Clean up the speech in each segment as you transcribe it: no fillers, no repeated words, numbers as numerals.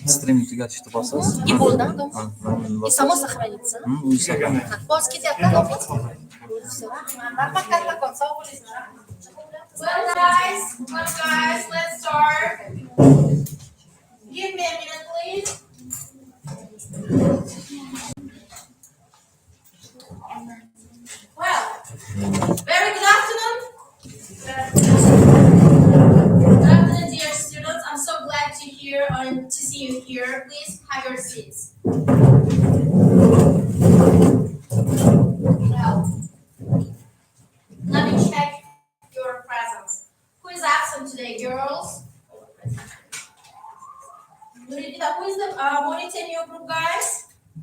Stream тugatish bosasiz. И bo'ldi. И само сохранится. Boz ketyapti, ovqat. Well guys, let's start. Give me a minute, please. Well, very good afternoon. Good afternoon, dear students. I'm so glad to see you here. Please have your seats. Well, let me check your presence. Who is absent today, girls? Nuridita, who is the monitor in your group, guys?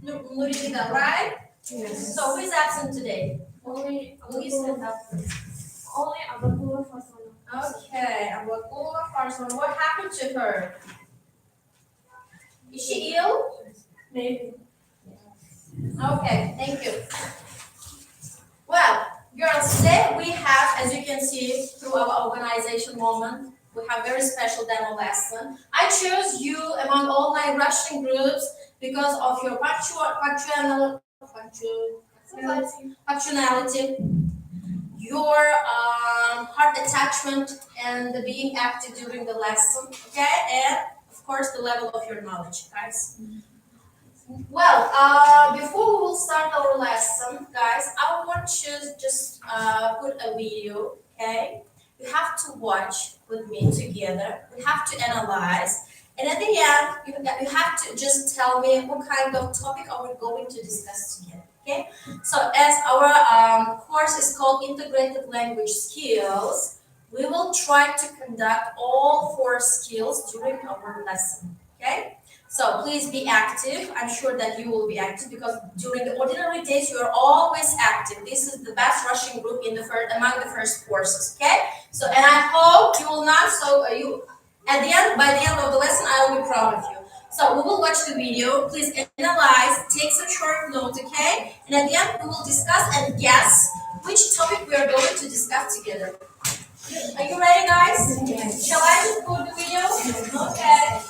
Nuridita, right? Yes. So who is absent today? Only Abakula Farsana. Okay, Abakula Farsana. What happened to her? Is she ill? Maybe. Okay, thank you. Well, girls, today we have, as you can see through our organization moment, we have very special demo lesson. I chose you among all my Russian groups because of your punctuality, your heart attachment, and being active during the lesson, okay? And of course, the level of your knowledge, guys. Well, before we will start our lesson, guys, I want to just put a video, okay? You have to watch with me together. We have to analyze. And at the end, you have to just tell me what kind of topic are we going to discuss together, okay? So as our course is called Integrated Language Skills, we will try to conduct all 4 skills during our lesson, okay? So please be active. I'm sure that you will be active because during the ordinary days you are always active. This is the best Russian group in among the first courses. Okay. So and I hope you will not. So you by the end of the lesson I will be proud of you. So we will watch the video. Please analyze. Take some short notes. Okay. And at the end we will discuss and guess which topic we are going to discuss together. Are you ready, guys? Yes. Shall I just put the video? Okay.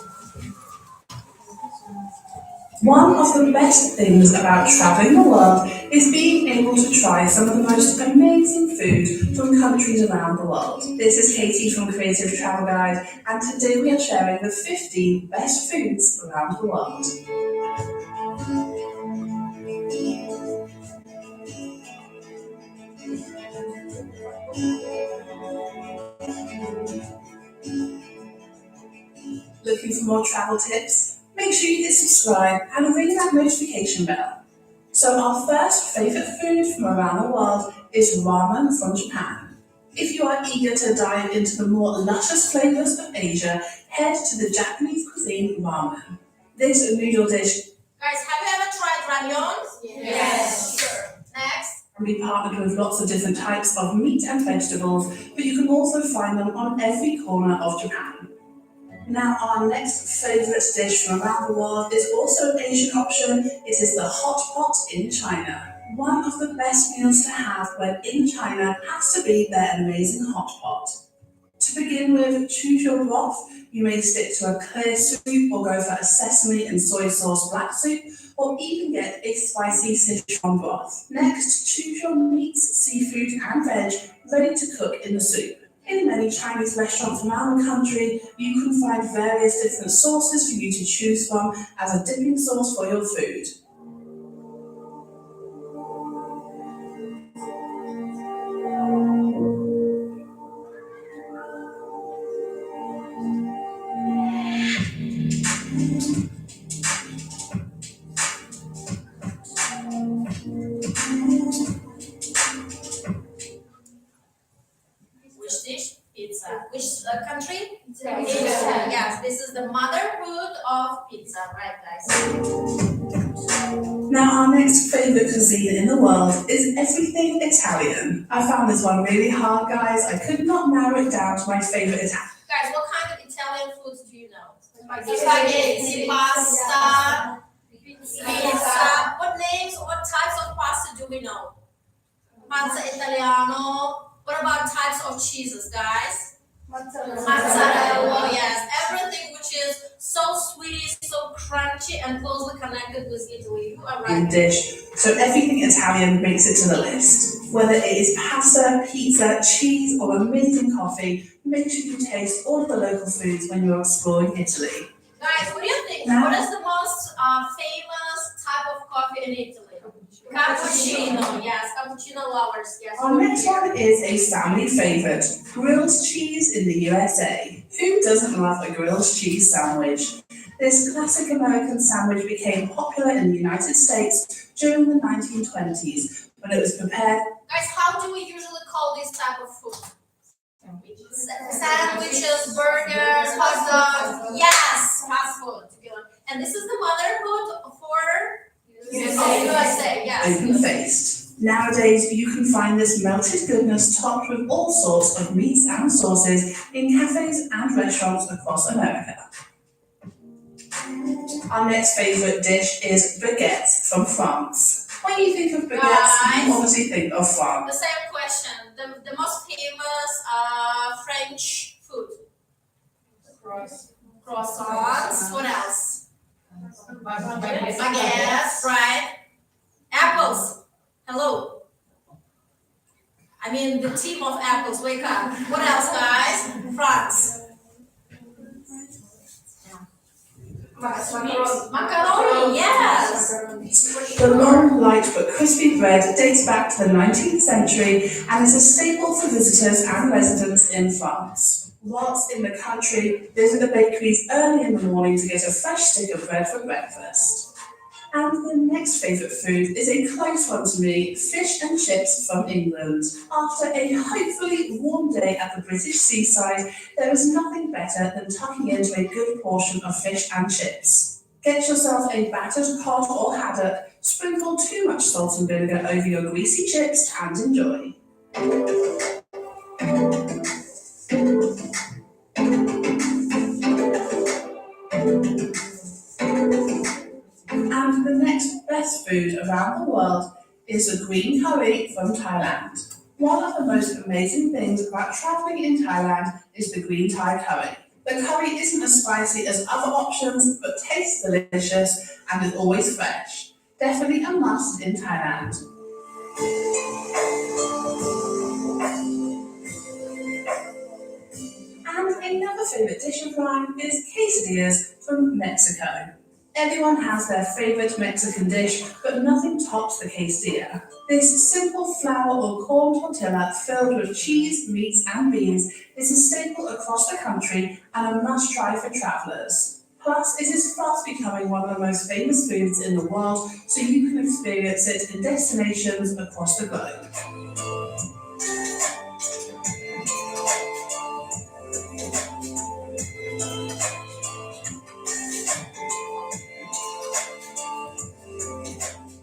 One of the best things about traveling the world is being able to try some of the most amazing food from countries around the world. This is Katie from Creative Travel Guide, and today we are sharing the 15 best foods around the world. Looking for more travel tips? Make sure you hit subscribe and ring that notification bell. So our first favourite food from around the world is ramen from Japan. If you are eager to dive into the more luscious flavours of Asia, head to the Japanese cuisine ramen. This noodle dish, guys, have you ever tried ramyun? Yes. Sure. Next. Can be partnered with lots of different types of meat and vegetables, but you can also find them on every corner of Japan. Now our next favourite dish from around the world is also an Asian option. It is the hot pot in China. One of the best meals to have when in China has to be their amazing hot pot. To begin with, choose your broth. You may stick to a clear soup or go for a sesame and soy sauce black soup, or even get a spicy Sichuan broth. Next, choose your meats, seafood and veg ready to cook in the soup. In many Chinese restaurants around the country, you can find various different sauces for you to choose from as a dipping sauce for your food. Pizza. Which country? Pizza. Yes, this is the motherhood of pizza, right, guys? Now our next favourite cuisine in the world is everything Italian. I found this one really hard, guys. I could not narrow it down to my favourite Italian. Guys, what kind of Italian foods do you know? Spaghetti, pasta, pizza. What names, what types of pasta do we know? Pasta Italiano. What about types of cheeses, guys? Mozzarella, yes. Everything which is and closely connected with Italy. You are In right. dish. So everything Italian makes it to the list. Whether it is pasta, pizza, cheese, or amazing coffee, make sure you taste all of the local foods when you're exploring Italy. Guys, what do you think? Now- What is the most famous type of coffee in Italy? Cappuccino. Yes, cappuccino lovers. Yes. Our next one is a family favourite, grilled cheese in the USA. Who doesn't love a grilled cheese sandwich? This classic American sandwich became popular in the United States during the 1920s when it was prepared. Guys, how do we usually call this type of food? Sandwiches, burgers, hot dogs. Yes, fast food. And this is the motherhood for USA. Yes. Open-faced. Nowadays, you can find this melted goodness topped with all sorts of meats and sauces in cafes and restaurants across America. Our next favourite dish is baguettes from France. When you think of baguettes, you obviously think of France. The same question. The most famous French food. Croissants. What else? Baguettes, right? Apples. Hello. I mean the team of apples. Wake up. What else, guys? France. Macaroni. Yes. The long, light but crispy bread dates back to the 19th century and is a staple for visitors and residents in France. Whilst in the country, visit the bakeries early in the morning to get a fresh stick of bread for breakfast. And the next favourite food is a close one to me, fish and chips from England. After a hopefully warm day at the British seaside, there is nothing better than tucking into a good portion of fish and chips. Get yourself a battered cod or haddock, sprinkle too much salt and vinegar over your greasy chips and enjoy. And the next best food around the world is the green curry from Thailand. One of the most amazing things about travelling in Thailand is the green Thai curry. The curry isn't as spicy as other options, but tastes delicious and is always fresh. Definitely a must in Thailand. And another favourite dish of mine is quesadillas from Mexico. Everyone has their favourite Mexican dish, but nothing tops the quesadilla. This simple flour or corn tortilla filled with cheese, meats and beans is a staple across the country and a must-try for travellers. Plus, it is fast becoming one of the most famous foods in the world, so you can experience it in destinations across the globe.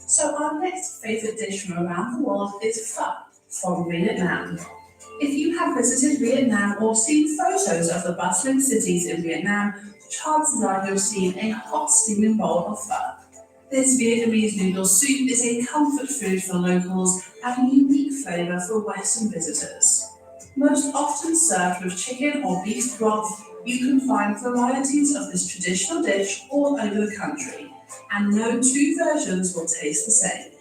So our next favourite dish from around the world is pho from Vietnam. If you have visited Vietnam or seen photos of the bustling cities in Vietnam, chances are you've seen a hot steaming bowl of pho. This Vietnamese noodle soup is a comfort food for locals and a unique flavour for Western visitors. Most often served with chicken or beef broth, you can find varieties of this traditional dish all over the country, and no two versions will taste the same.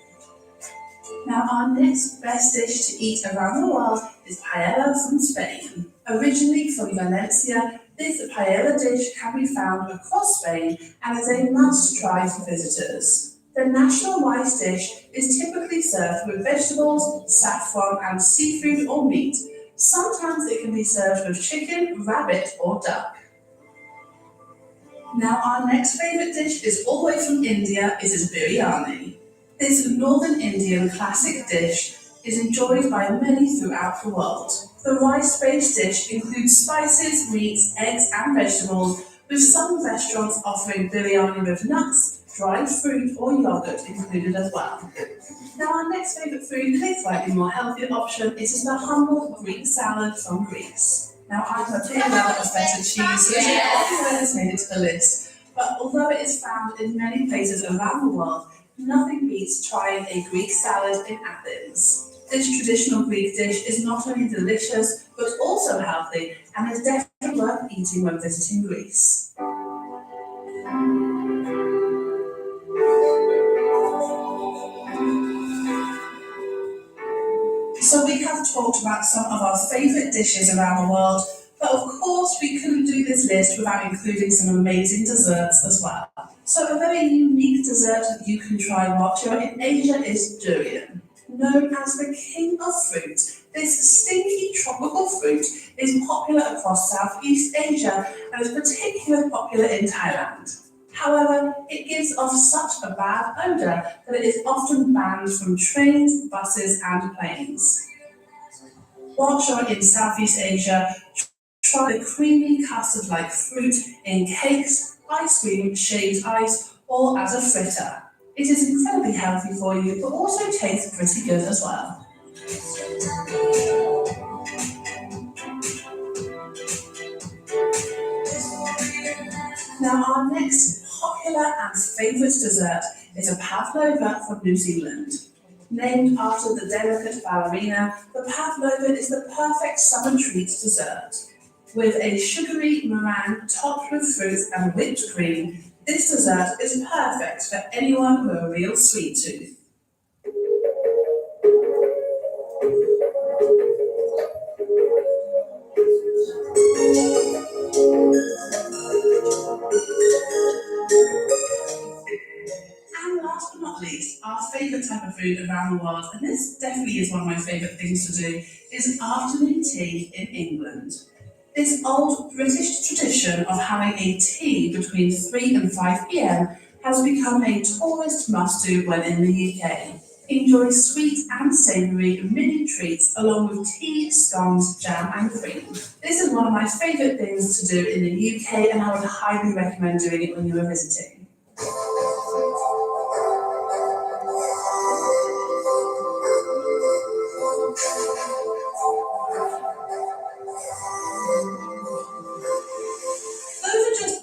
Now our next best dish to eat around the world is paella from Spain. Originally from Valencia, this paella dish can be found across Spain and is a must-try for visitors. The national rice dish is typically served with vegetables, saffron and seafood or meat. Sometimes it can be served with chicken, rabbit or duck. Now our next favourite dish is all the way from India. It is biryani. This northern Indian classic dish is enjoyed by many throughout the world. The rice-based dish includes spices, meats, eggs and vegetables, with some restaurants offering biryani with nuts, dried fruit or yogurt included as well. Now our next favourite food is a slightly more healthier option. It is the humble Greek salad from Greece. Now I'm a big lover of feta cheese, so it often has made it to the list. But although it is found in many places around the world, nothing beats trying a Greek salad in Athens. This traditional Greek dish is not only delicious, but also healthy, and is definitely worth eating when visiting Greece. So we have talked about some of our favourite dishes around the world, but of course we couldn't do this list without including some amazing desserts as well. So a very unique dessert that you can try whilst you're in Asia is durian. Known as the king of fruit, this stinky tropical fruit is popular across Southeast Asia and is particularly popular in Thailand. However, it gives off such a bad odour that it is often banned from trains, buses and planes. Whilst you're in Southeast Asia, try the creamy custard-like fruit in cakes, ice cream, shaved ice, or as a fritter. It is incredibly healthy for you, but also tastes pretty good as well. Now, our next popular and favourite dessert is a pavlova from New Zealand. Named after the delicate ballerina, the pavlova is the perfect summer treat dessert. With a sugary meringue topped with fruit and whipped cream, this dessert is perfect for anyone with a real sweet tooth. And last but not least, our favourite type of food around the world, and this definitely is one of my favourite things to do, is afternoon tea in England. This old British tradition of having a tea between 3 and 5 p.m. has become a tourist must-do when in the UK. Enjoy sweet and savoury mini treats along with tea, scones, jam and cream. This is one of my favourite things to do in the UK and I would highly recommend doing it when you are visiting.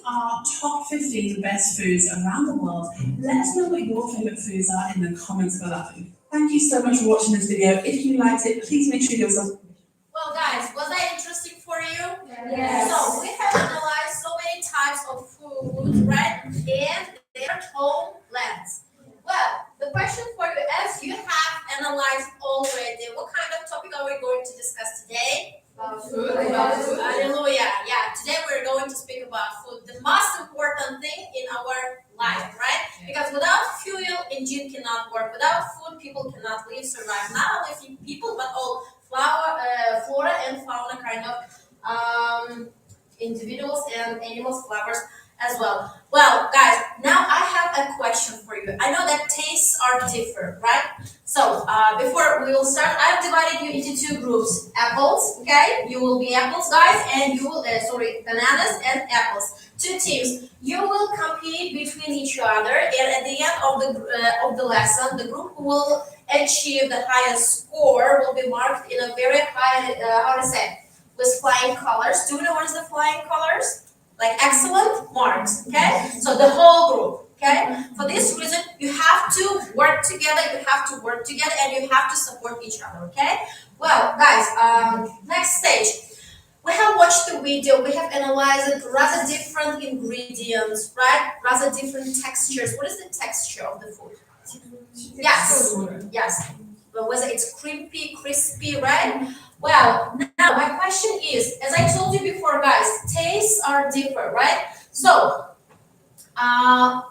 Our top 15 best foods around the world. Let us know what your favourite foods are in the comments below. Thank you so much for watching this video. If you liked it, please make sure you give us a... Well guys, was that interesting for you? Yes. So we have analyzed so many types of food, right? And their homelands. Well, the question for you, as you have analyzed already, what kind of topic are we going to discuss today? Food. Hallelujah. Yeah, today we're going to speak about food, the most important thing in our life, right? Because without fuel, engine cannot work. Without food, people cannot live, survive. Not only people, but all flora and fauna kind of individuals and animals, flowers as well. Well, guys, now I have a question for you. I know that tastes are different, right? So, before we will start, I've divided you into two groups. Apples, okay? You will be apples, guys, and you will, bananas and apples. Two teams. You will compete between each other, and at the end of the lesson, the group who will achieve the highest score will be marked in a very high, with flying colors. Do you know what is the flying colors? Like excellent marks, okay? So the whole group, okay? For this reason, you have to work together, and you have to support each other, okay? Well, guys, next stage. We have watched the video, we have analyzed rather different ingredients, right? Rather different textures. What is the texture of the food? Yes. But whether it's crispy, right? Well, now my question is, as I told you before, guys, tastes are different, right? So,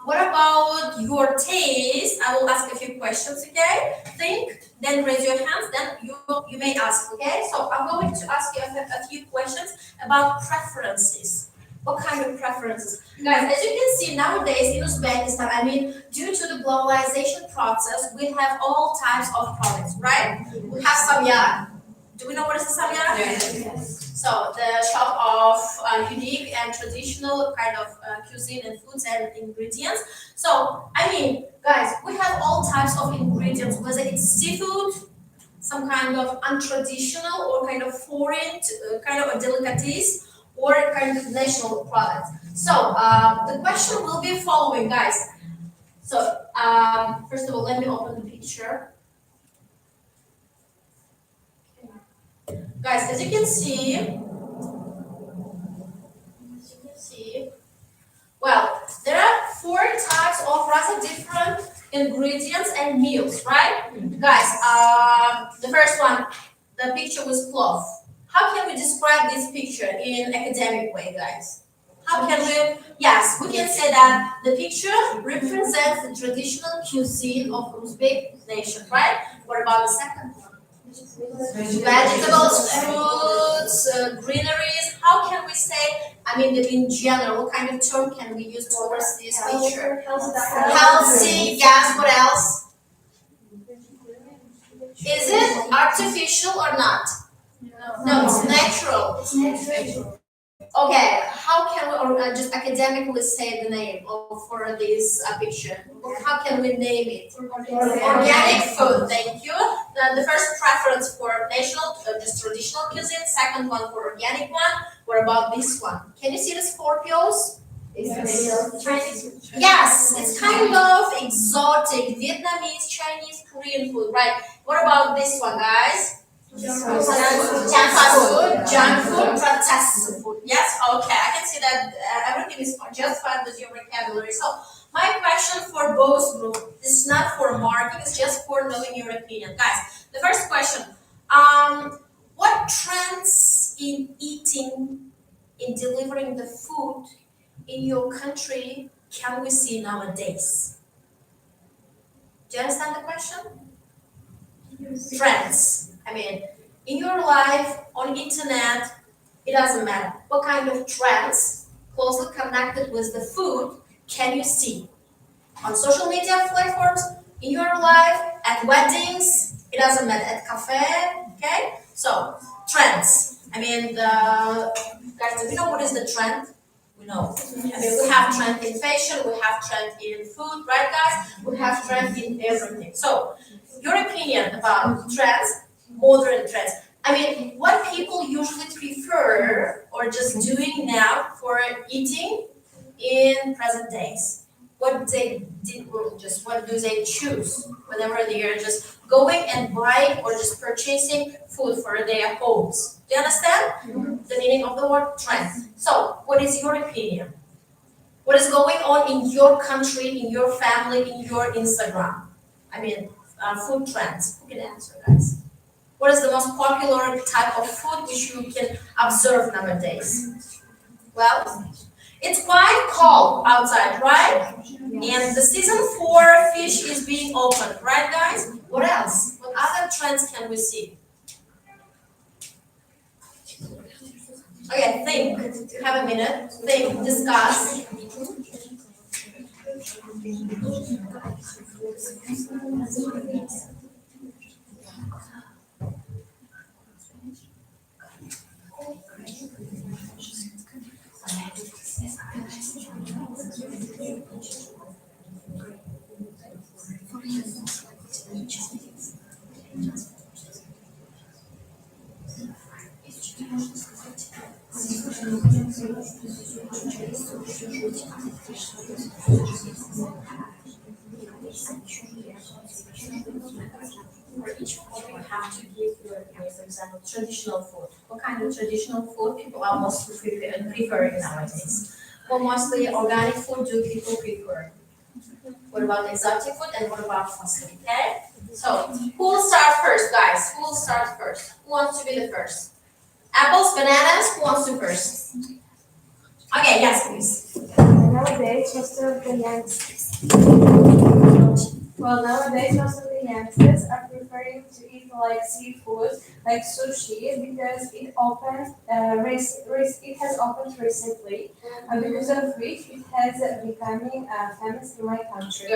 what about your taste? I will ask a few questions, okay? Think, then raise your hands, then you may ask, okay? So I'm going to ask you a few questions about preferences. What kind of preferences? Guys, as you can see nowadays in Uzbekistan, due to the globalization process, we have all types of products, right? We have samyar. Do we know what is the samyar? Yes. So the shop of unique and traditional kind of cuisine and foods and ingredients. So, guys, we have all types of ingredients, whether it's seafood, some kind of untraditional or kind of foreign, kind of a delicatessen, or a kind of national product. So, the question will be following, guys. So, first of all, let me open the picture. Guys, as you can see, well, there are 4 types of rather different ingredients and meals, right? Guys, the first one, the picture with cloth. How can we describe this picture in academic way, guys? How can we? Yes, we can say that the picture represents the traditional cuisine of Uzbek nation, right? What about the second one? Vegetables, fruits, greeneries. How can we say? I mean, in general, what kind of term can we use towards this picture? Healthy. Yes. What else? Is it artificial or not? No, it's natural. Okay, how can we, or just academically say the name of for this picture? How can we name it? Organic food. Thank you. The first preference for national, just traditional cuisine. Second one for organic one. What about this one? Can you see the Scorpios? Yes, it's kind of exotic Vietnamese, Chinese, Korean food, right? What about this one, guys? Junk food, processed food. Yes, okay. I can see that everything is just fine with your vocabulary. So my question for both groups is not for marking, it's just for knowing your opinion, guys. The first question: what trends in eating, in delivering the food in your country can we see nowadays? Do you understand the question? Trends. I mean, in your life, on internet, it doesn't matter. What kind of trends closely connected with the food can you see? On social media platforms, in your life, at weddings, it doesn't matter, at cafe, okay? So, trends. I mean, guys, do you know what is the trend? We know. I mean, we have trend in fashion, we have trend in food, right guys? We have trend in everything. So, your opinion about trends, modern trends. I mean, what people usually prefer or just doing now for eating in present days? What they did, just what do they choose whenever they are just going and buying or just purchasing food for their homes? Do you understand the meaning of the word trend? So, what is your opinion? What is going on in your country, in your family, in your Instagram? I mean, food trends. Who can answer, guys? What is the most popular type of food which you can observe nowadays? Well, it's quite cold outside, right? And the season for fish is being opened, right, guys? What else? What other trends can we see? Okay, think. Have a minute. Think. Discuss. For each food, you have to give your, for example, traditional food. What kind of traditional food people are mostly preferring nowadays? Well, mostly organic food do people prefer. What about exotic food and what about fast food? Okay? So, who will start first, guys? Who will start first? Who wants to be the first? Apples, bananas, who wants to first? Okay, yes, please. Nowadays, most of the youngsters are preferring to eat like seafood, like sushi, because it opened, it has opened recently, and because of which it has becoming famous in my country. Do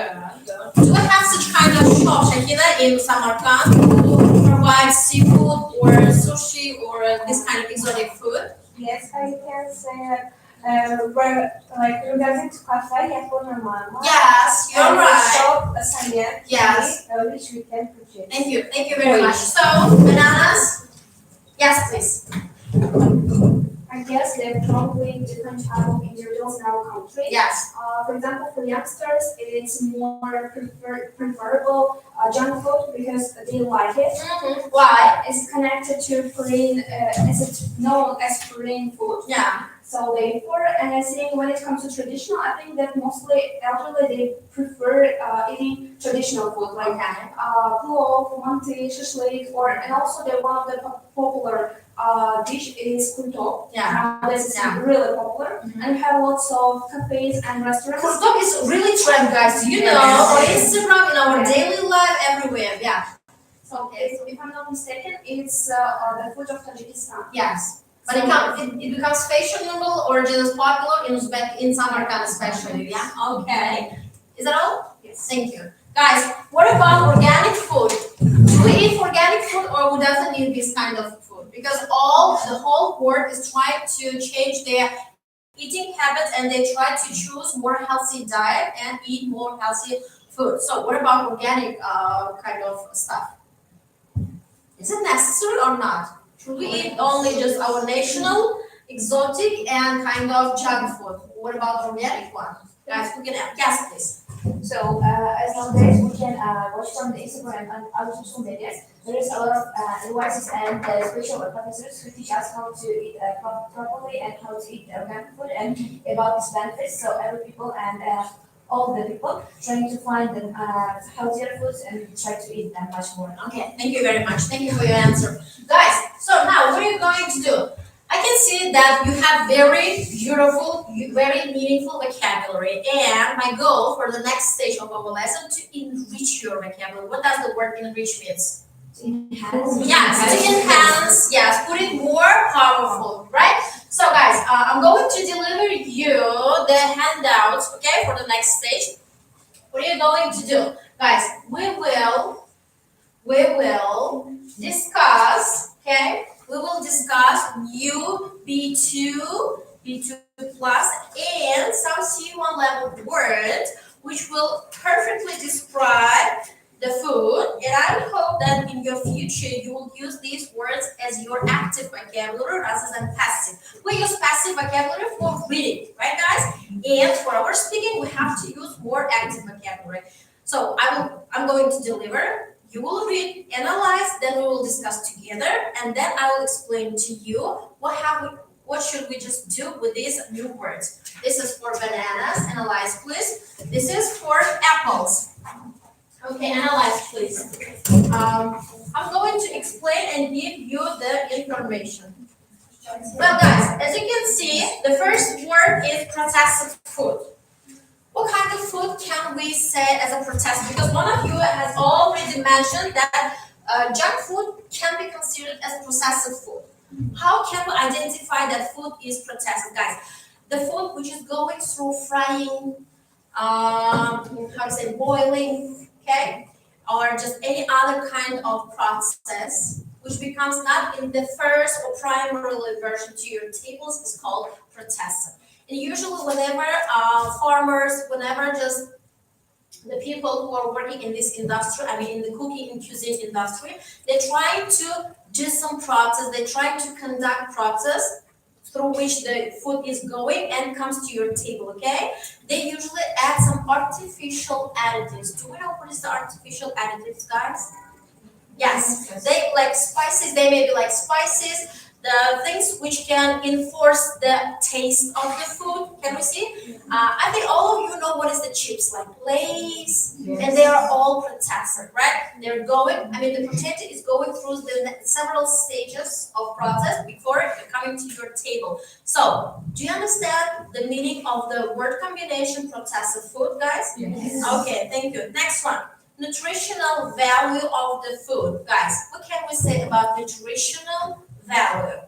we have such kind of shop, Shakira, in Samarkand who provide seafood or sushi or this kind of exotic food? Yes, I can say like regarding to cafe, Yapona Mama. Yes, you're right. Shop Sanya, yes, which we can purchase. Thank you very much. So, bananas? Yes, please. I guess they're probably different type of individuals in our country. Yes. For example, for youngsters, it's more preferable junk food because they like it. Mm-hmm. Why? It's connected to Korean, it's known as Korean food. Yeah. So So therefore, saying when it comes to traditional, I think that mostly elderly they prefer eating traditional food like plov, manti, shashlik, and also the one of the popular dish is kunduzgi. Yeah. Nowadays it's Yeah. really popular, and we have lots of cafes and restaurants. Kunduzgi is really trend, guys. You know, on Instagram, in our daily life, everywhere. Yeah. So if I'm not mistaken, it's the food of Tajikistan. Yes. But it becomes fashionable or just popular in Uzbek, in Samarkand especially. Yeah. Okay. Is that all? Yes. Thank you. Guys, what about organic food? Do we eat organic food or who doesn't eat this kind of food? Because the whole world is trying to change their eating habits and they try to choose more healthy diet and eat more healthy food. So what about organic kind of stuff? Is it necessary or not? Should we eat only just our national, exotic, and kind of junk food? What about organic one? Guys, we can guess this. So as nowadays we can watch from the Instagram and other social medias, there is a lot of advices and special professors who teach us how to eat properly and how to eat organic food and about its benefits. So every people and all the people trying to find the healthier foods and try to eat them much more. Okay, thank you very much. Thank you for your answer. Guys, so now what are you going to do? I can see that you have very beautiful, very meaningful vocabulary. And my goal for the next stage of our lesson to enrich your vocabulary. What does the word enrich means? Yes, to enhance, yes, put it more powerful, right? So guys, I'm going to deliver you the handouts, okay, for the next stage. What are you going to do? Guys, we will discuss, okay? We will discuss new B2, B2 plus, and some C1 level words, which will perfectly describe the food. And I would hope that in your future, you will use these words as your active vocabulary rather than passive. We use passive vocabulary for reading, right guys? And for our speaking, we have to use more active vocabulary. So I'm going to deliver. You will read, analyze, then we will discuss together, and then I will explain to you what should we just do with these new words. This is for bananas, analyze please. This is for apples. Okay, analyze please. I'm going to explain and give you the information. But guys, as you can see, the first word is processed food. What kind of food can we say as a processed? Because one of you has already mentioned that junk food can be considered as processed food. How can we identify that food is processed, guys? The food which is going through frying, boiling, okay, or just any other kind of process, which becomes not in the first or primary version to your tables, is called processed. And usually whenever farmers, whenever just the people who are working in this industry, I mean in the cooking and cuisine industry, they try to do some process, they try to conduct process through which the food is going and comes to your table, okay? They usually add some artificial additives. Do we know what is the artificial additives, guys? Yes, they like spices, they may be like spices, the things which can enforce the taste of the food. Can we see? I think all of you know what is the chips, like Lay's, and they are all processed, right? They're going, I mean the potato is going through the several stages of process before coming to your table. So, do you understand the meaning of the word combination processed food, guys? Yes. Okay, thank you. Next one. Nutritional value of the food. Guys, what can we say about nutritional value?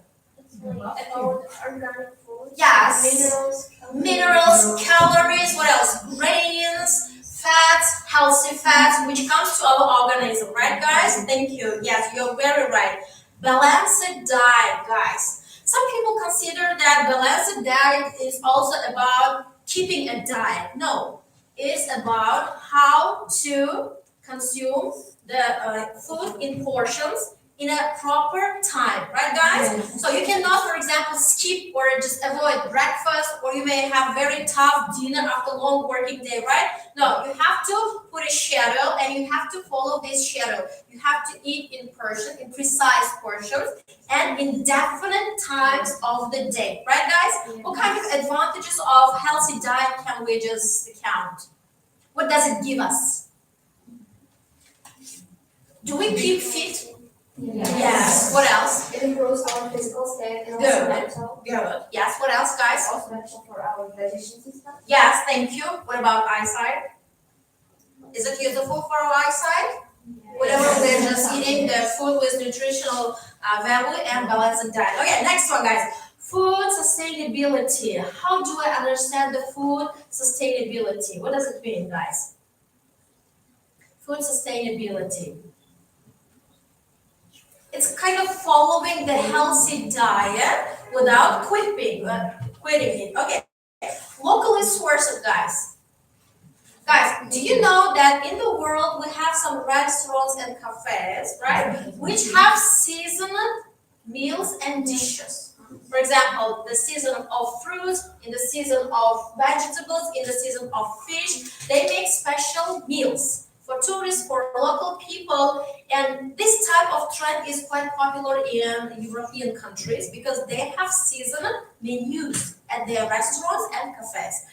About organic food. Yes. Minerals, calories, what else? Grains, fats, healthy fats, which comes to our organism, right guys? Thank you. Yes, you're very right. Balanced diet, guys. Some people consider that balanced diet is also about keeping a diet. No, it's about how to consume the food in portions in a proper time, right guys? So you cannot, for example, skip or just avoid breakfast, or you may have very tough dinner after a long working day, right? No, you have to put a schedule and you have to follow this schedule. You have to eat in precise portions and in definite times of the day, right guys? What kind of advantages of healthy diet can we just count? What does it give us? Do we keep fit? Yes. What else? It improves our physical state and Good. also mental. Good. Yes. What else, guys? Also beneficial for our digestion system. Yes. Thank you. What about eyesight? Is it useful for our eyesight? Whenever we're just eating the food with nutritional value and balanced diet. Okay. Next one, guys. Food sustainability. How do I understand the food sustainability? What does it mean, guys? Food sustainability. It's kind of following the healthy diet without quitting it. Okay. Locally sourced, guys. Guys, do you know that in the world we have some restaurants and cafes, right, which have seasonal meals and dishes? For example, the season of fruits, in the season of vegetables, in the season of fish, they make special meals for tourists, for local people, and this type of trend is quite popular in European countries because they have seasonal menus at their restaurants and cafes.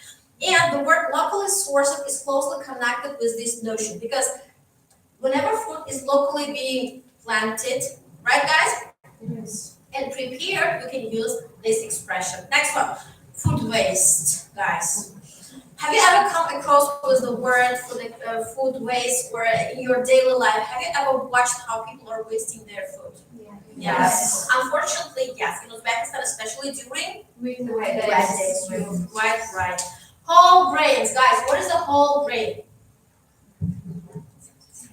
And the word locally sourced is closely connected with this notion because whenever food is locally being planted, right guys? Yes. And prepared, you can use this expression. Next one, food waste, guys. Have you ever come across with the word food waste, or in your daily life, have you ever watched how people are wasting their food? Yes. Unfortunately, yes. In Uzbekistan, especially during The wet days, you're quite right. Whole grains, guys. What is the whole grain?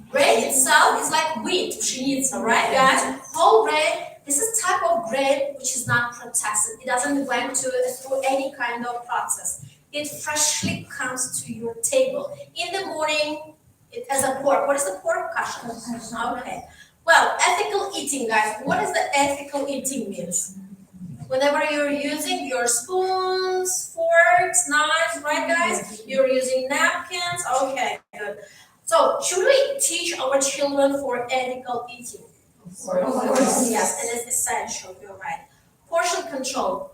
Grain itself is like wheat, pшеница, right, guys? Whole grain. This is type of grain which is not processed. It doesn't went through any kind of process. It freshly comes to your table. In the morning, it as a pork. What is the pork? Kasha. Okay. Well, ethical eating, guys. What is the ethical eating means? Whenever you're using your spoons, forks, knives, right, guys? You're using napkins. Okay, good. So, should we teach our children for ethical eating? Of course. Yes, it is essential. You're right. Portion control.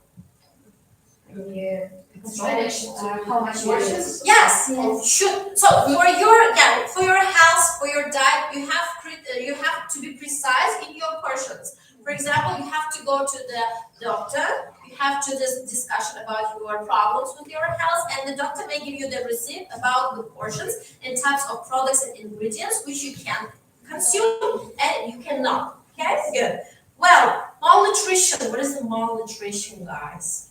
Yeah. How much portions? Yes. Should so for your health, for your diet, you have to be precise in your portions. For example, you have to go to the doctor. You have to discussion about your problems with your health, and the doctor may give you the receipt about the portions and types of products and ingredients which you can consume and you cannot. Okay, good. Well, malnutrition. What is the malnutrition, guys?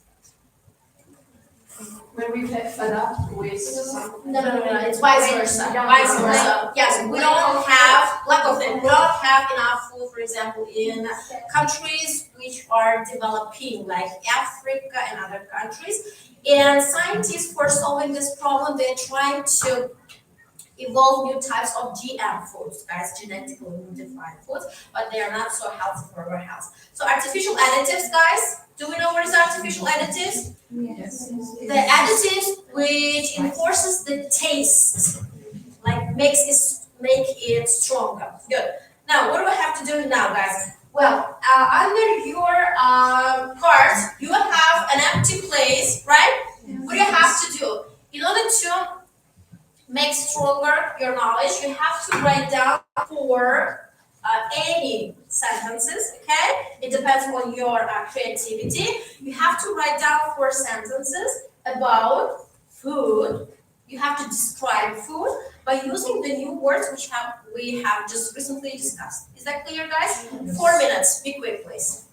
When we get fed up with something. No. It's vice versa. Vice versa. Yes, we don't have lack of it. We don't have enough food, for example, in countries which are developing, like Africa and other countries. And scientists, for solving this problem, they're trying to evolve new types of GM foods, guys, genetically modified foods, but they are not so healthy for our health. So artificial additives, guys. Do we know what is artificial additives? Yes. The additives which enforces the taste, like make it stronger. Good. Now, what do I have to do now, guys? Well, under your card, you have an empty place, right? What do you have to do? In order to make stronger your knowledge, you have to write down for any sentences, okay? It depends on your creativity. You have to write down 4 sentences about food. You have to describe food by using the new words which we have just recently discussed. Is that clear, guys? 4 minutes. Be quick, please.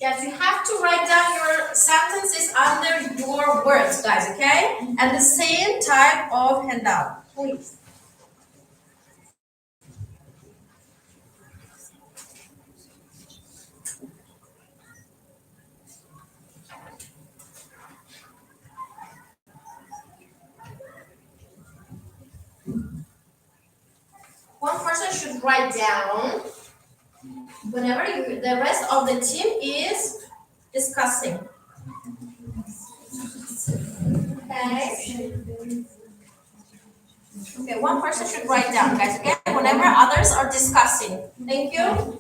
Yes, you have to write down your sentences under your words, guys, okay? And the same type of handout, please. One person should write down whenever the rest of the team is discussing. Okay. Okay, one person should write down, guys, okay? Whenever others are discussing. Thank you.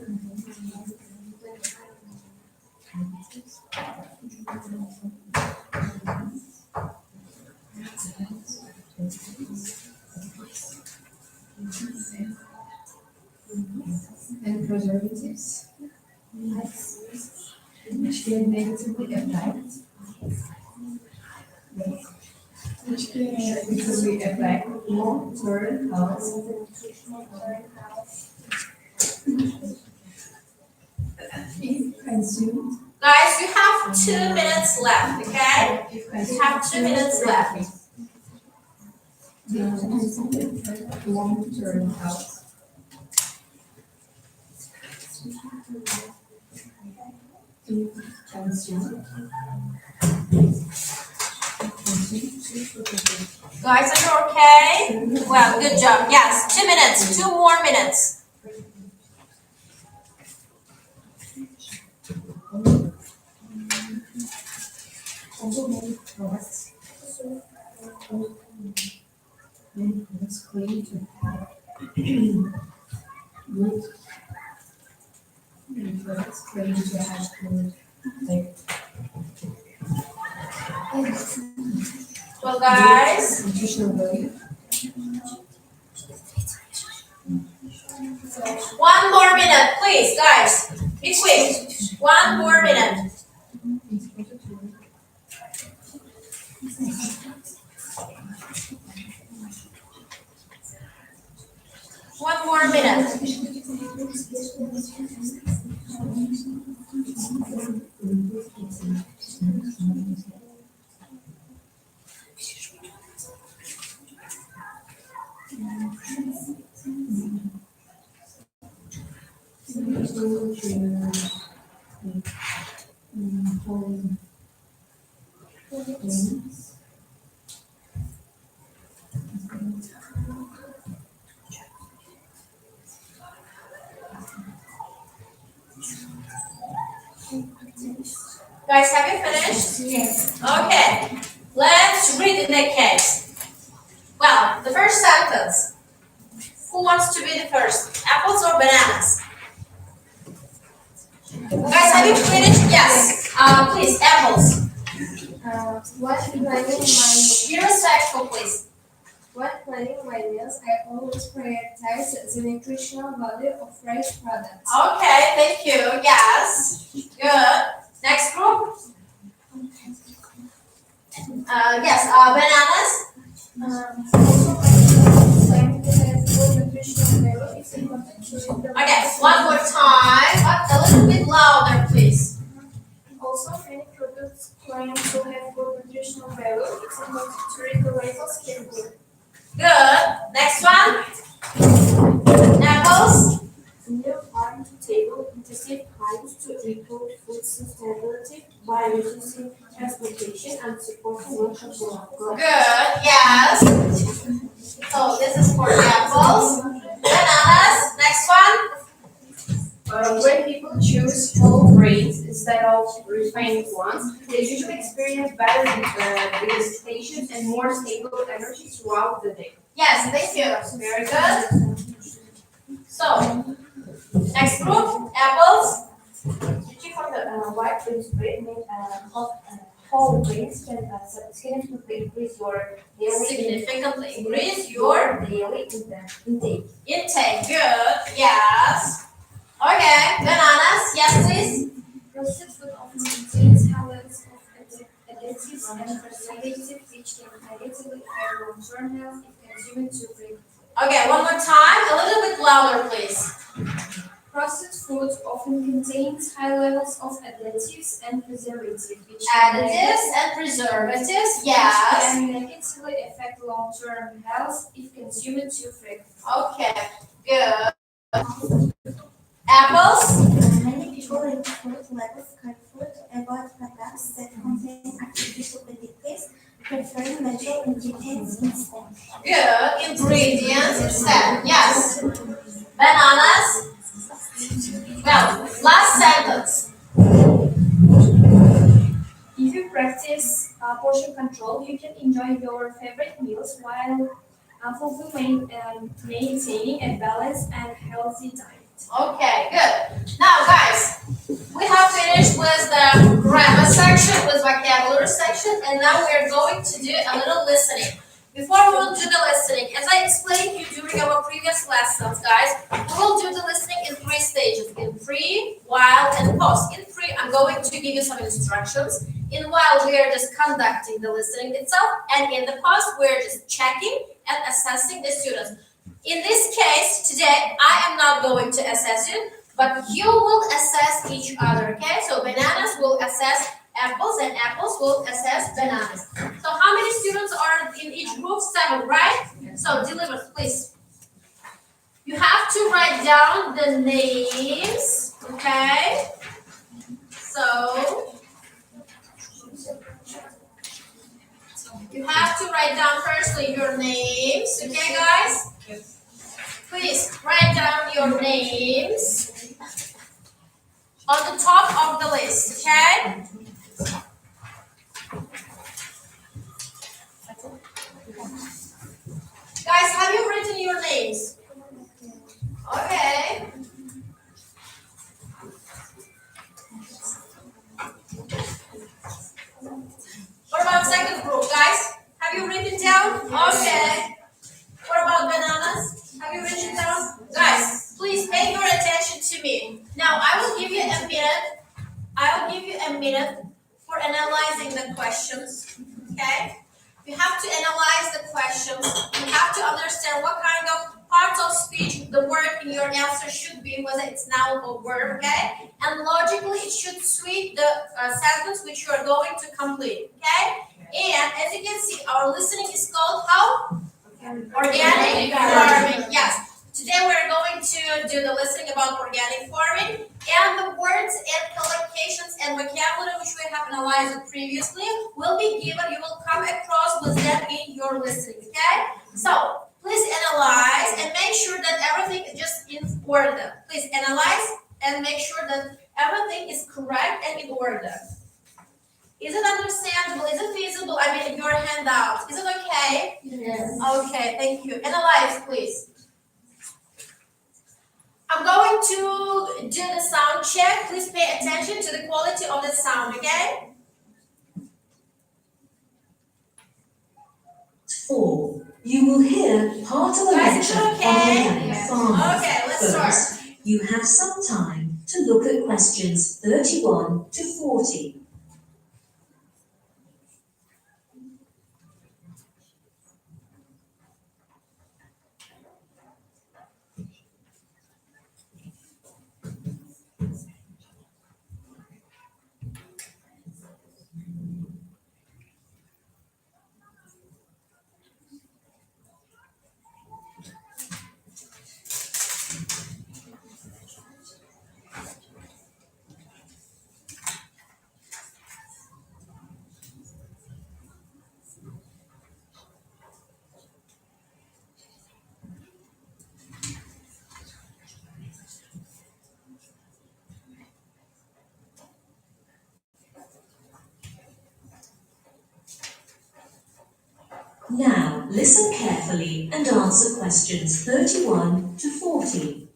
And preservatives, which can negatively affect, long-term health. If consumed, Guys, you have 2 minutes left, okay? You have 2 minutes left. Long-term health. If consumed. Guys, are you okay? Well, good job. Yes, 2 minutes, 2 more minutes. Many products claim to have good. Many products claim to have good. Well, guys, Nutritional value. 1 more minute, please, guys. Be quick. 1 more minute. One more minute. Guys, have you finished? Yes. Okay, let's read in the case. Well, the first sentence. Who wants to be the first? Apples or bananas? Guys, have you finished? Yes. Please, apples. When planning my Be respectful, please. meals, I always prioritize the nutritional value of fresh products. Okay, thank you. Yes. Good. Next group. Yes, bananas. Also, claim to have good nutritional value. It's important to read the Okay, one more time. A little bit louder, please. Also, many products claim to have good nutritional value. It's important to read the labels carefully. Good. Next one. Apples. New farm to table intensive plans to improve food sustainability by reducing transportation and supporting local growth. Good. Yes. So this is for the apples. Bananas. Next one. When people choose whole grains instead of refined ones, they usually experience better digestion and more stable energy throughout the day. Yes, thank you. Very good. So, next group, apples. Switching from the white grains bread made of whole grains can significantly increase your Significantly increase your daily intake. intake. Good. Yes. Okay. Bananas. Yes, please. Roasted food often contains hundreds of additives and preservatives which can negatively affect long-term health if consumed too frequently. Okay, one more time. A little bit louder, please. Processed foods often contains high levels of additives and preservatives, which Additives and preservatives, yes. can negatively affect long-term health if consumed too frequently. Okay, good. Apples? Many people eat fruit like cut fruit, avoid products that contain artificial additives, preferring natural ingredients instead. Good. Ingredients instead, yes. Bananas? Well, last sentence. If you practice portion control, you can enjoy your favorite meals while fulfilling maintaining a balanced and healthy diet. Okay, good. Now, guys, we have finished with the grammar section, with vocabulary section, and now we are going to do a little listening. Before we will do the listening, as I explained to you during our previous lessons, guys, we will do the listening in 3 stages: in pre, while, and post. In pre, I'm going to give you some instructions. In while, we are just conducting the listening itself, and in the post, we're just checking and assessing the students. In this case, today, I am not going to assess you, but you will assess each other, okay? So bananas will assess apples, and apples will assess bananas. So how many students are in each group? 7, right? So deliver, please. You have to write down the names, okay? So you have to write down firstly your names, okay, guys? Please write down your names on the top of the list, okay? Guys, have you written your names? Okay. What about second group, guys? Have you written down? Okay. What about bananas? Have you written down? Guys, please pay your attention to me. Now, I will give you a minute for analyzing the questions, okay? You have to analyze the questions. You have to understand what kind of parts of speech the word in your answer should be, whether it's noun or verb, okay? And logically, it should suit the sentence which you are going to complete, okay? And as you can see, our listening is called how? Organic farming, yes. Today we're going to do the listening about organic farming, and the words and collocations and vocabulary which we have analyzed previously will be given. You will come across with them in your listening, okay? So please analyze and make sure that everything is just in order. Please analyze and make sure that everything is correct and in order. Is it understandable? Is it feasible? I mean, your handout. Is it okay? Yes. Okay, thank you. Analyze, please. I'm going to do the sound check. Please pay attention to the quality of the sound, okay? 4. You will hear part of a Guys, is it lecture on okay? organic farming. Okay, let's First, start. you have some time to look at questions 31 to 40. Now, listen carefully and answer questions 31 to 40.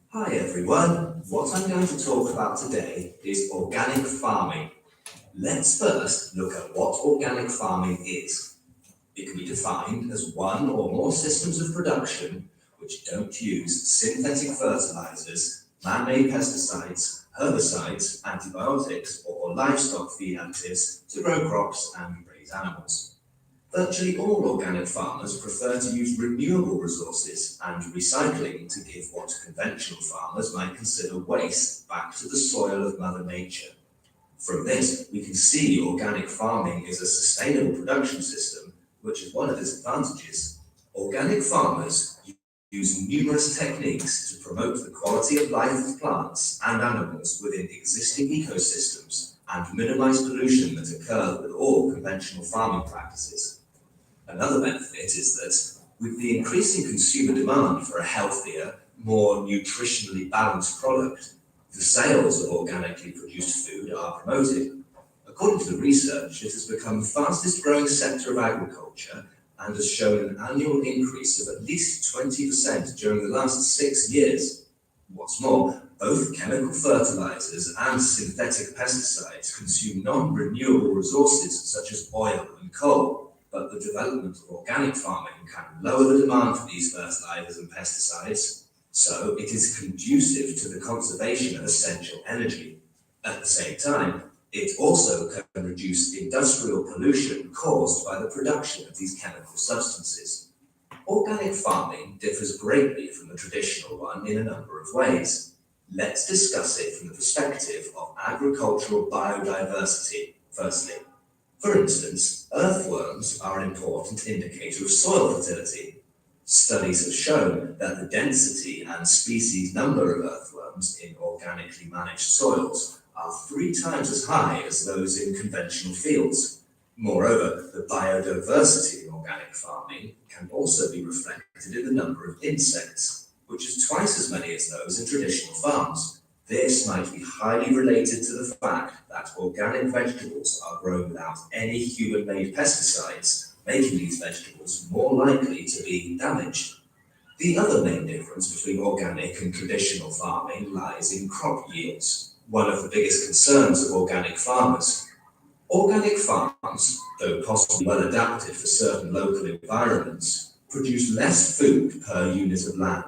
Hi everyone, what I'm going to talk about today is organic farming. Let's first look at what organic farming is. It can be defined as one or more systems of production which don't use synthetic fertilizers, man-made pesticides, herbicides, antibiotics, or livestock feed additives to grow crops and raise animals. Virtually all organic farmers prefer to use renewable resources and recycling to give what conventional farmers might consider waste back to the soil of Mother Nature. From this, we can see organic farming is a sustainable production system, which is one of its advantages. Organic farmers use numerous techniques to promote the quality of life of plants and animals within existing ecosystems and minimize pollution that occurs with all conventional farming practices. Another benefit is that with the increasing consumer demand for a healthier, more nutritionally balanced product, the sales of organically produced food are promoted. According to the research, it has become the fastest growing sector of agriculture and has shown an annual increase of at least 20% during the last 6 years. What's more, both chemical fertilizers and synthetic pesticides consume non-renewable resources such as oil and coal. But the development of organic farming can lower the demand for these fertilizers and pesticides, so it is conducive to the conservation of essential energy. At the same time, it also can reduce industrial pollution caused by the production of these chemical substances. Organic farming differs greatly from the traditional one in a number of ways. Let's discuss it from the perspective of agricultural biodiversity, firstly. For instance, earthworms are an important indicator of soil fertility. Studies have shown that the density and species number of earthworms in organically managed soils are 3 times as high as those in conventional fields. Moreover, the biodiversity in organic farming can also be reflected in the number of insects, which is twice as many as those in traditional farms. This might be highly related to the fact that organic vegetables are grown without any human-made pesticides, making these vegetables more likely to be damaged. The other main difference between organic and traditional farming lies in crop yields, one of the biggest concerns of organic farmers. Organic farms, though possibly well adapted for certain local environments, produce less food per unit of land.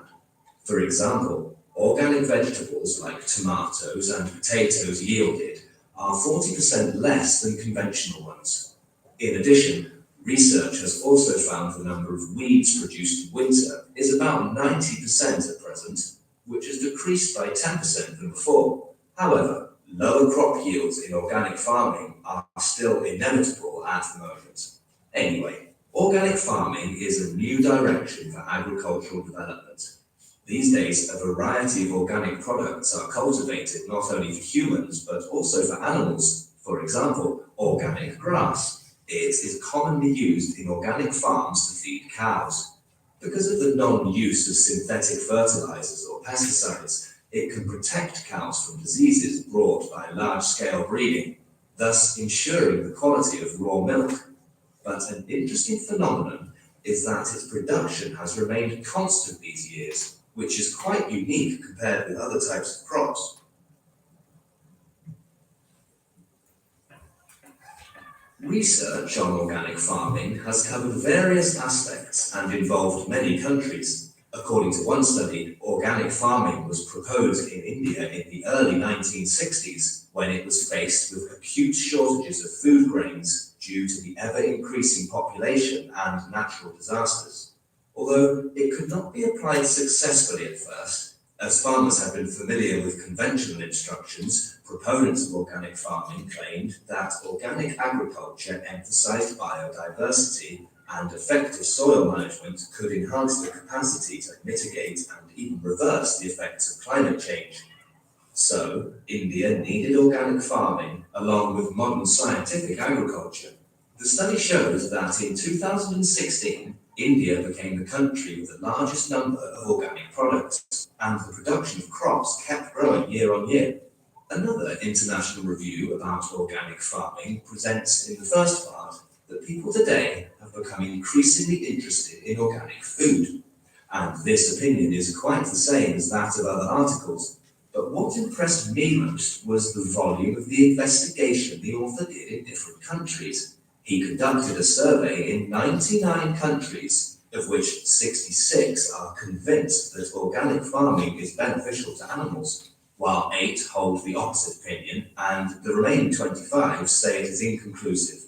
For example, organic vegetables like tomatoes and potatoes yielded are 40% less than conventional ones. In addition, research has also found the number of weeds produced in winter is about 90% at present, which has decreased by 10% than before. However, lower crop yields in organic farming are still inevitable at the moment. Anyway, organic farming is a new direction for agricultural development. These days, a variety of organic products are cultivated not only for humans, but also for animals. For example, organic grass. It is commonly used in organic farms to feed cows. Because of the non-use of synthetic fertilizers or pesticides, it can protect cows from diseases brought by large-scale breeding, thus ensuring the quality of raw milk. But an interesting phenomenon is that its production has remained constant these years, which is quite unique compared with other types of crops. Research on organic farming has covered various aspects and involved many countries. According to one study, organic farming was proposed in India in the early 1960s when it was faced with acute shortages of food grains due to the ever-increasing population and natural disasters. Although it could not be applied successfully at first, as farmers had been familiar with conventional instructions, proponents of organic farming claimed that organic agriculture emphasized biodiversity and effective soil management could enhance the capacity to mitigate and even reverse the effects of climate change. So, India needed organic farming along with modern scientific agriculture. The study shows that in 2016, India became the country with the largest number of organic products, and the production of crops kept growing year on year. Another international review about organic farming presents in the first part that people today have become increasingly interested in organic food, and this opinion is quite the same as that of other articles. But what impressed me most was the volume of the investigation the author did in different countries. He conducted a survey in 99 countries, of which 66 are convinced that organic farming is beneficial to animals, while 8 hold the opposite opinion, and the remaining 25 say it is inconclusive.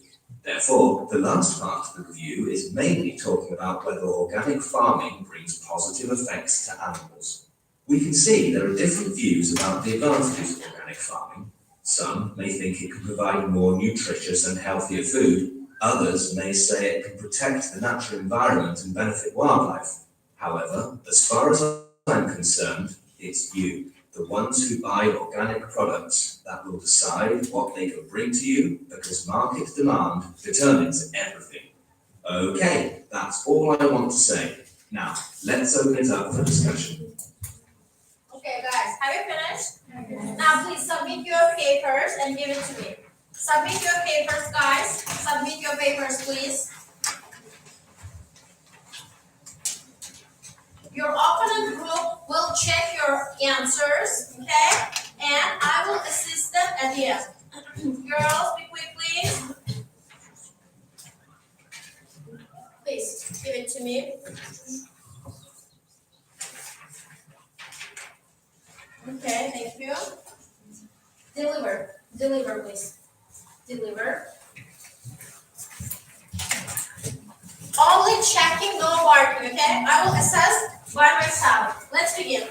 Therefore, the last part of the review is mainly talking about whether organic farming brings positive effects to animals. We can see there are different views about the advantages of organic farming. Some may think it can provide more nutritious and healthier food. Others may say it can protect the natural environment and benefit wildlife. However, as far as I'm concerned, it's you, the ones who buy organic products, that will decide what they can bring to you, because market demand determines everything. Okay, that's all I want to say. Now, let's open it up for discussion. Okay, guys, have you finished? Now, please submit your papers and give it to me. Submit your papers, guys. Submit your papers, please. Your opponent group will check your answers, okay? And I will assist them at the end. Girls, be quick, please. Please, give it to me. Okay, thank you. Deliver, please. Deliver. Only checking, no marking, okay? I will assess by myself. Let's begin.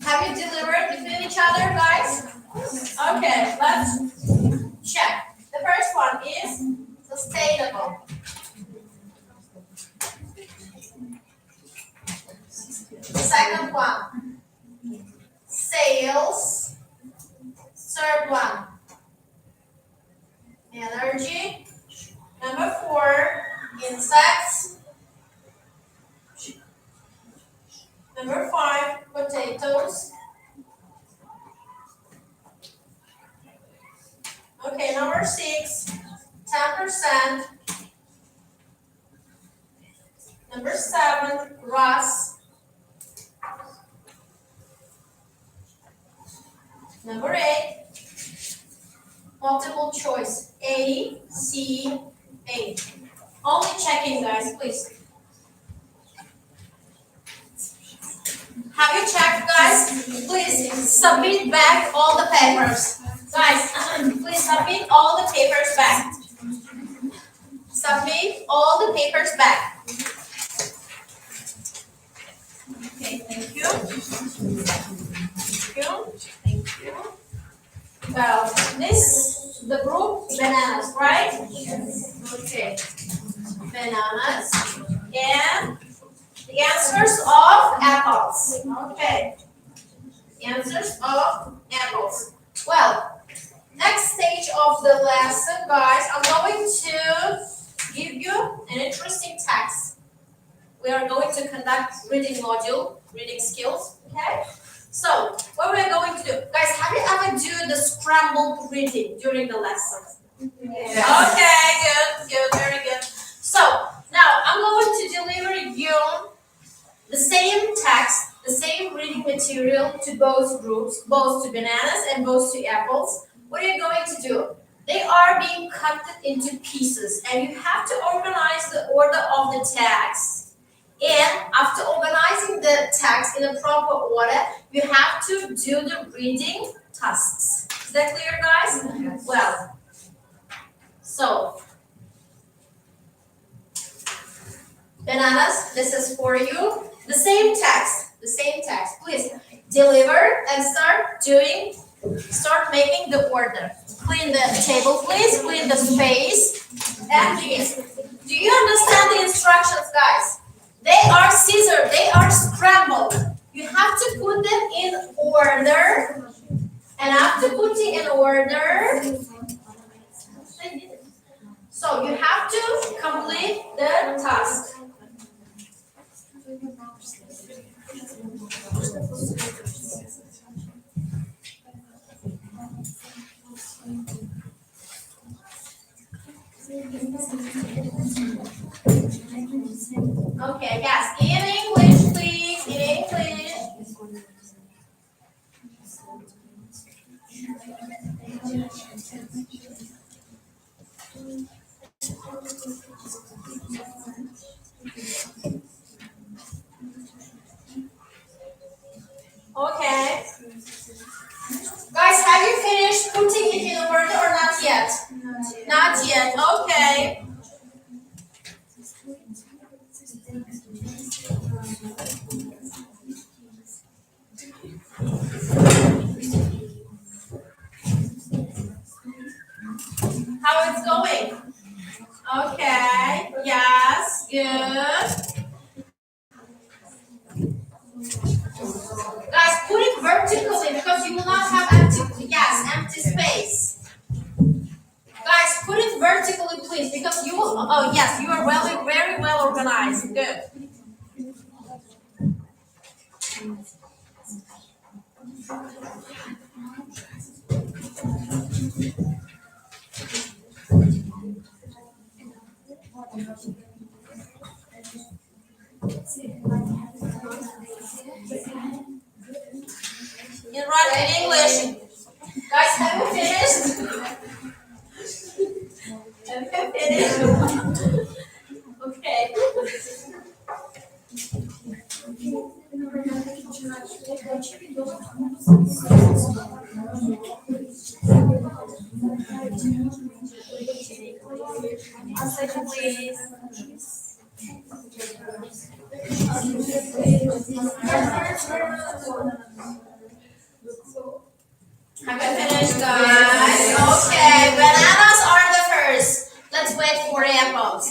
Have you delivered between each other, guys? Okay, let's check. The first one is sustainable. The second one, sales. Third one, energy. Number 4, insects. Number 5, potatoes. Okay, number 6, 10%. Number 7, grass. Number 8, multiple choice, A, C, A. Only checking, guys, please. Have you checked, guys? Please submit back all the papers. Guys, please submit all the papers back. Submit all the papers back. Okay, thank you. Thank you. Thank you. Well, this, the group, bananas, right? Yes. Okay. Bananas. And the answers of apples. Okay. Answers of apples. Well, next stage of the lesson, guys, I'm going to give you an interesting text. We are going to conduct reading module, reading skills, okay? So, what we're going to do, guys, have you ever do the scrambled reading during the lesson? Yes. Okay, good, very good. So, now I'm going to deliver you the same text, the same reading material to both groups, both to bananas and both to apples. What are you going to do? They are being cut into pieces, and you have to organize the order of the text. And after organizing the text in a proper order, you have to do the reading tasks. Is that clear, guys? Yes. Well, so, bananas, this is for you. The same text, please deliver and start making the order. Clean the table, please, clean the space, and begin. Do you understand the instructions, guys? They are scissored, they are scrambled. You have to put them in order, and after putting in order, so you have to complete the task. Okay, yes, in English, please, in English. Okay. Guys, have you finished putting in Good. Guys, put it vertically because you will not have empty space. Guys, put it vertically, please, because you will. Oh yes, you are very well organized. Good. You write in English. Guys, have you finished? Have you finished? Okay. One second, please. Have you finished, guys? Okay, bananas are the first. Let's wait for apples.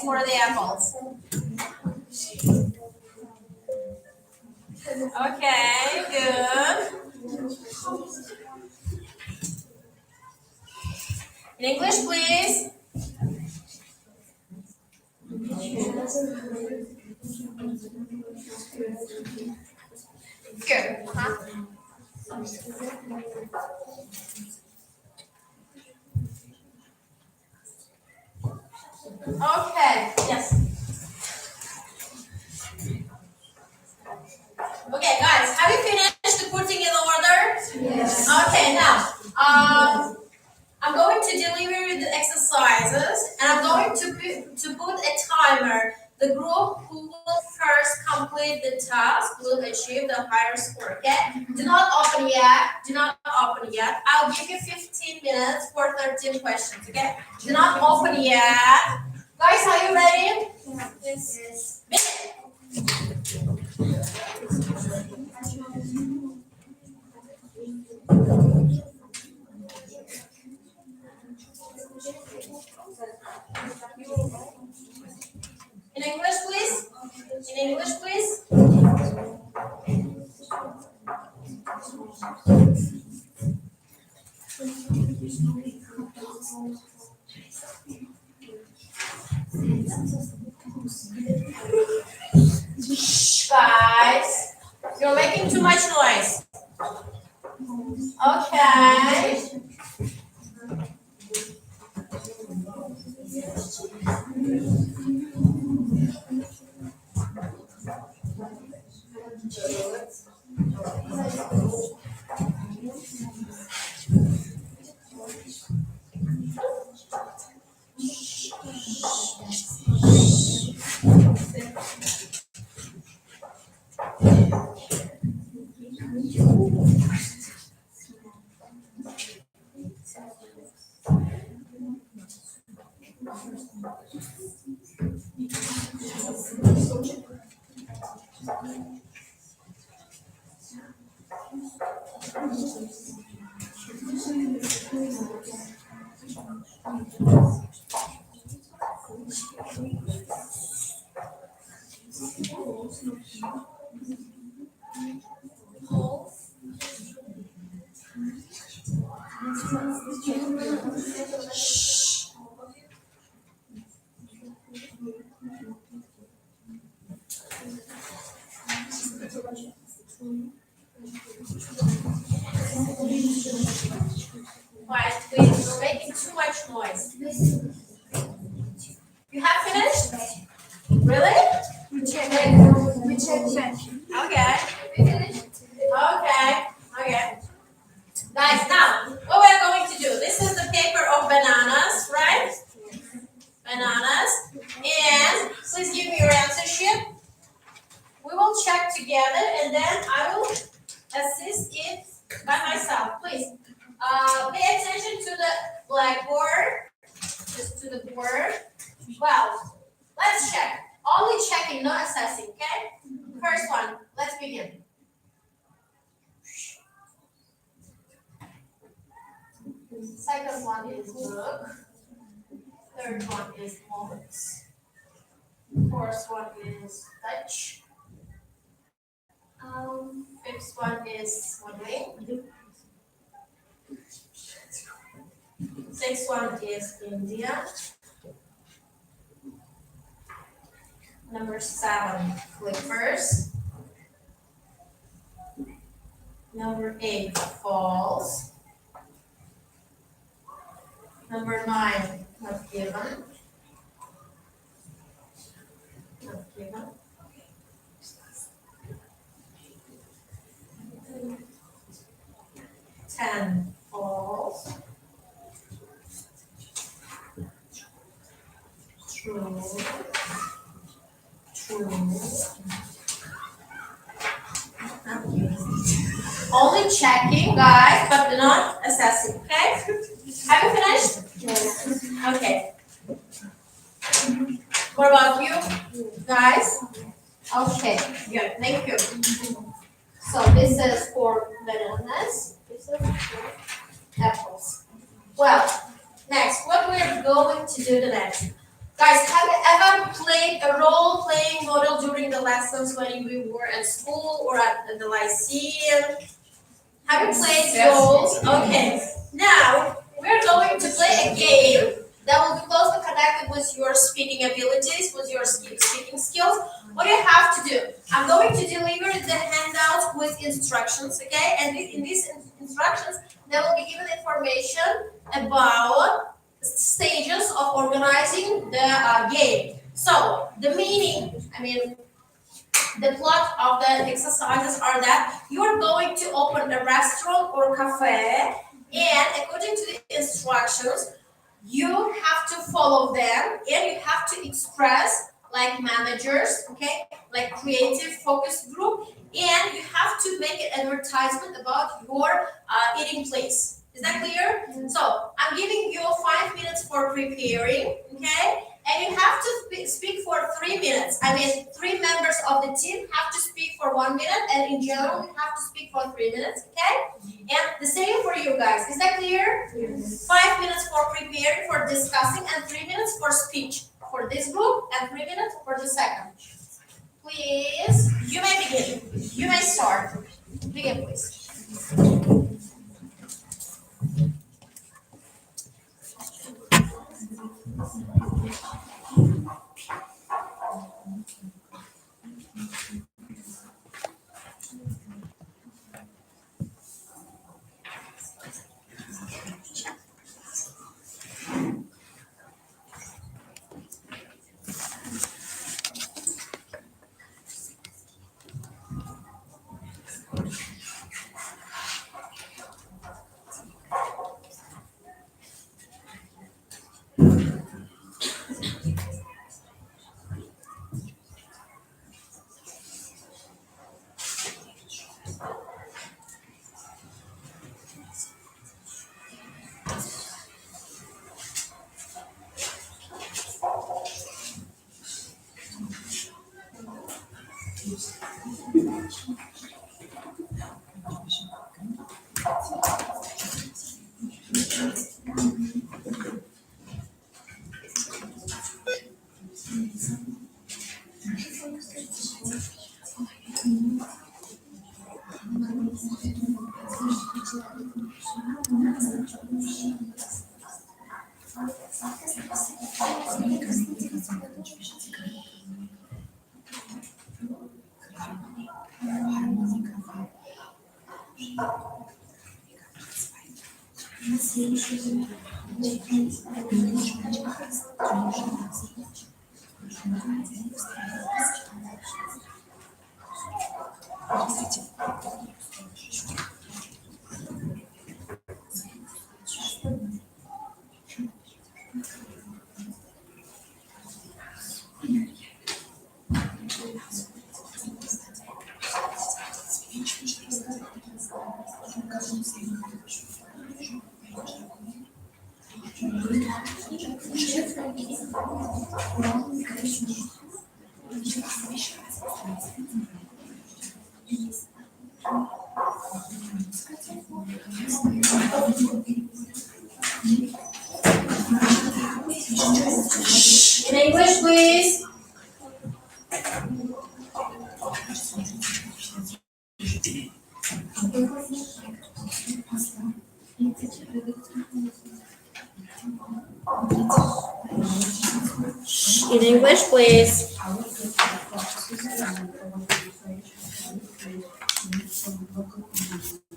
Okay, good. In English, please. Good. Okay, yes. Okay, guys, have you finished putting in order? Yes. Okay, now, I'm going to deliver the exercises and I'm going to put a timer. The group who will first complete the task will achieve the higher score, okay? Do not open yet. I'll give you 15 minutes for 13 questions, okay? Do not open yet. Guys, are you ready? Yes. In English, please. Shh, guys, you're making too much noise. Okay. Quiet, please. You're making too much noise. You have finished? Really? We check. Okay. Okay. Guys, now, what we're going to do, this is the paper of bananas, right? Bananas. And please give me your answer sheet. We will check together and then I will assist it by myself. Please pay attention to the blackboard, just to the board. Well, let's check. Only checking, not assessing, okay? First one, let's begin. Second one is book. Third one is books. Fourth one is Dutch. Fifth one is modeling. Sixth one is India. Number 7, flippers. Number 8, falls. Number 9, not given. Not given. 10, false. True. Only checking, guys, but not assessing, okay? Have you finished? Yes. Okay. What about you, guys? Okay, good, thank you. So this is for bananas, this is for apples. Well, next, what we're going to do the next. Guys, have you ever played a role-playing model during the lessons when we were at school or at the lyceum? Have you played those? Okay. Now, we're going to play a game that will be closely connected with your speaking abilities, with your speaking skills. What do you have to do? I'm going to deliver the handouts with instructions, okay? And in these instructions, there will be given information about stages of organizing the game. So the meaning, the plot of the exercises are that you are going to open a restaurant or cafe, and according to the instructions, you have to follow them, and you have to express like managers, okay, like creative focus group, and you have to make an advertisement about your eating place. Is that clear? So I'm giving you 5 minutes for preparing, okay? And you have to speak for 3 minutes. 3 members of the team have to speak for 1 minute, and in general, you have to speak for 3 minutes, okay? And the same for you guys. Is that clear? Yes. 5 minutes for preparing, for discussing, and 3 minutes for speech for this group, and 3 minutes for the second. Please, you may begin. You may start. Begin, please. In English, please. In English, please. I would go to the boxes and I would go to the fridge and look at